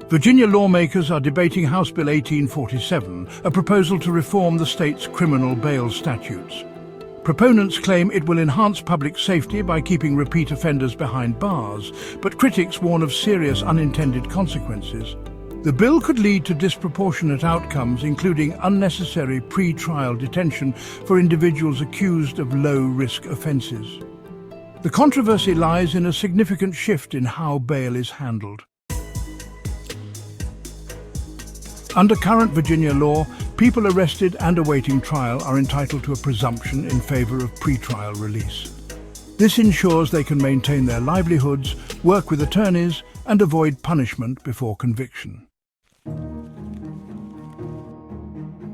Virginia lawmakers are debating House Bill 1847, a proposal to reform the state's criminal bail statutes. Proponents claim it will enhance public safety by keeping repeat offenders behind bars, but critics warn of serious unintended consequences. The bill could lead to disproportionate outcomes, including unnecessary pre-trial detention for individuals accused of low-risk offences. The controversy lies in a significant shift in how bail is handled. Under current Virginia law, people arrested and awaiting trial are entitled to a presumption in favour of pretrial release. This ensures they can maintain their livelihoods, work with attorneys, and avoid punishment before conviction.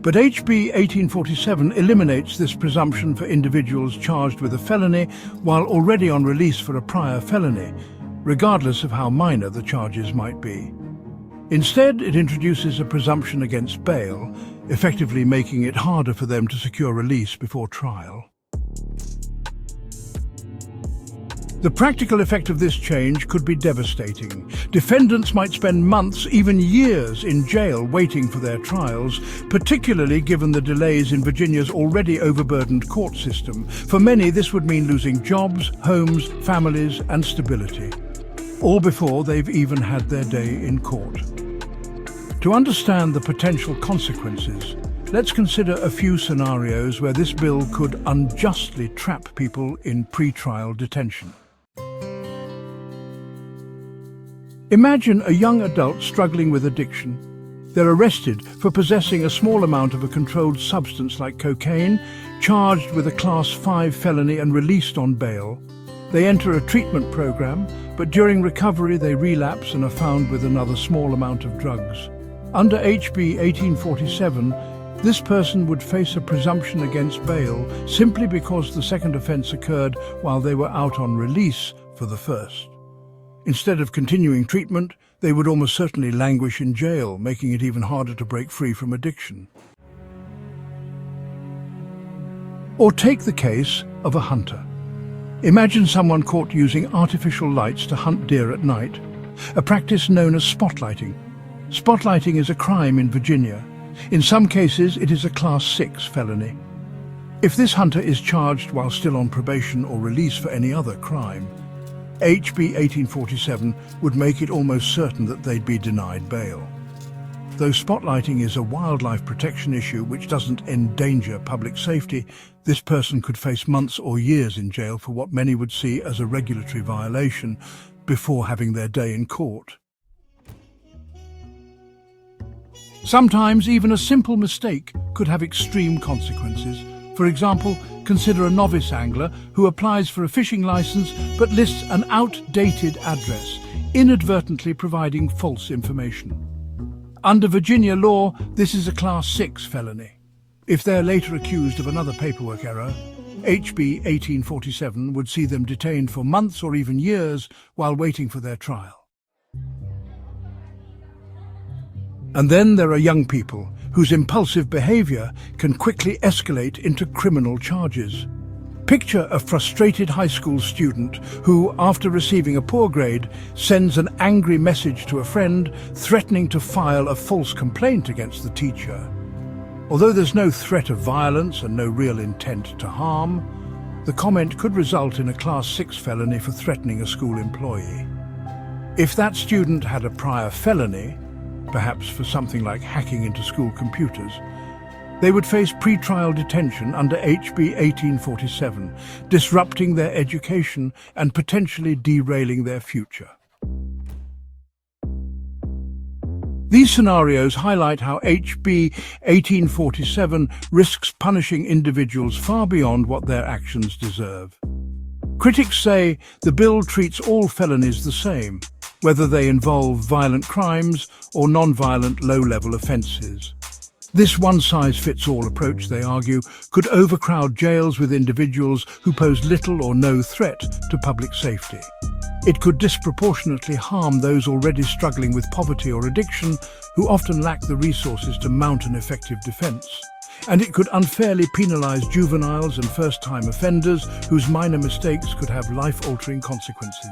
But HB 1847 eliminates this presumption for individuals charged with a felony while already on release for a prior felony, regardless of how minor the charges might be. Instead, it introduces a presumption against bail, effectively making it harder for them to secure release before trial. The practical effect of this change could be devastating. Defendants might spend months, even years, in jail waiting for their trials, particularly given the delays in Virginia's already overburdened court system. For many, this would mean losing jobs, homes, families, and stability, all before they've even had their day in court. To understand the potential consequences, let's consider a few scenarios where this bill could unjustly trap people in pretrial detention. Imagine a young adult struggling with addiction. They're arrested for possessing a small amount of a controlled substance like cocaine, charged with a Class 5 felony and released on bail. They enter a treatment program, but during recovery they relapse and are found with another small amount of drugs. Under HB 1847, this person would face a presumption against bail simply because the second offence occurred while they were out on release for the first. Instead of continuing treatment, they would almost certainly languish in jail, making it even harder to break free from addiction. Or take the case of a hunter. Imagine someone caught using artificial lights to hunt deer at night, a practice known as spotlighting. Spotlighting is a crime in Virginia. In some cases, it is a Class 6 felony. If this hunter is charged while still on probation or release for any other crime, HB 1847 would make it almost certain that they'd be denied bail. Though spotlighting is a wildlife protection issue which doesn't endanger public safety, this person could face months or years in jail for what many would see as a regulatory violation before having their day in court. Sometimes even a simple mistake could have extreme consequences. For example, consider a novice angler who applies for a fishing license but lists an outdated address, inadvertently providing false information. Under Virginia law, this is a Class 6 felony. If they're later accused of another paperwork error, HB 1847 would see them detained for months or even years while waiting for their trial. And then there are young people whose impulsive behaviour can quickly escalate into criminal charges. Picture a frustrated high school student who, after receiving a poor grade, sends an angry message to a friend threatening to file a false complaint against the teacher. Although there's no threat of violence and no real intent to harm, the comment could result in a Class 6 felony for threatening a school employee. If that student had a prior felony, perhaps for something like hacking into school computers, they would face pretrial detention under HB 1847, disrupting their education and potentially derailing their future. These scenarios highlight how HB 1847 risks punishing individuals far beyond what their actions deserve. Critics say the bill treats all felonies the same, whether they involve violent crimes or non-violent low-level offences. This one-size-fits-all approach, they argue, could overcrowd jails with individuals who pose little or no threat to public safety. It could disproportionately harm those already struggling with poverty or addiction, who often lack the resources to mount an effective defence. And it could unfairly penalise juveniles and first-time offenders whose minor mistakes could have life-altering consequences.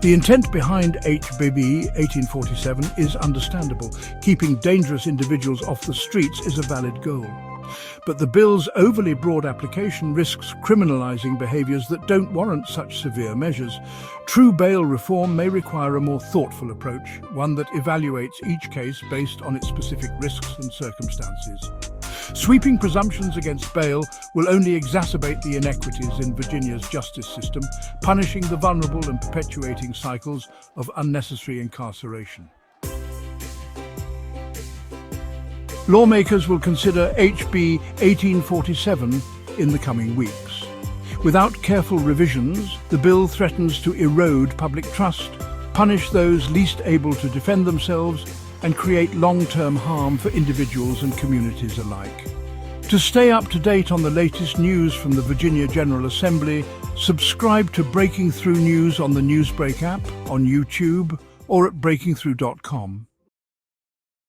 The intent behind HB 1847 is understandable. Keeping dangerous individuals off the streets is a valid goal. But the bill's overly broad application risks criminalising behaviours that don't warrant such severe measures. True bail reform may require a more thoughtful approach, one that evaluates each case based on its specific risks and circumstances. Sweeping presumptions against bail will only exacerbate the inequities in Virginia's justice system, punishing the vulnerable and perpetuating cycles of unnecessary incarceration. Lawmakers will consider HB 1847 in the coming weeks. Without careful revisions, the bill threatens to erode public trust, punish those least able to defend themselves, and create long-term harm for individuals and communities alike. To stay up to date on the latest news from the Virginia General Assembly, subscribe to Breaking Through News on the Newsbreak app, on YouTube, or at breakingthrough.com.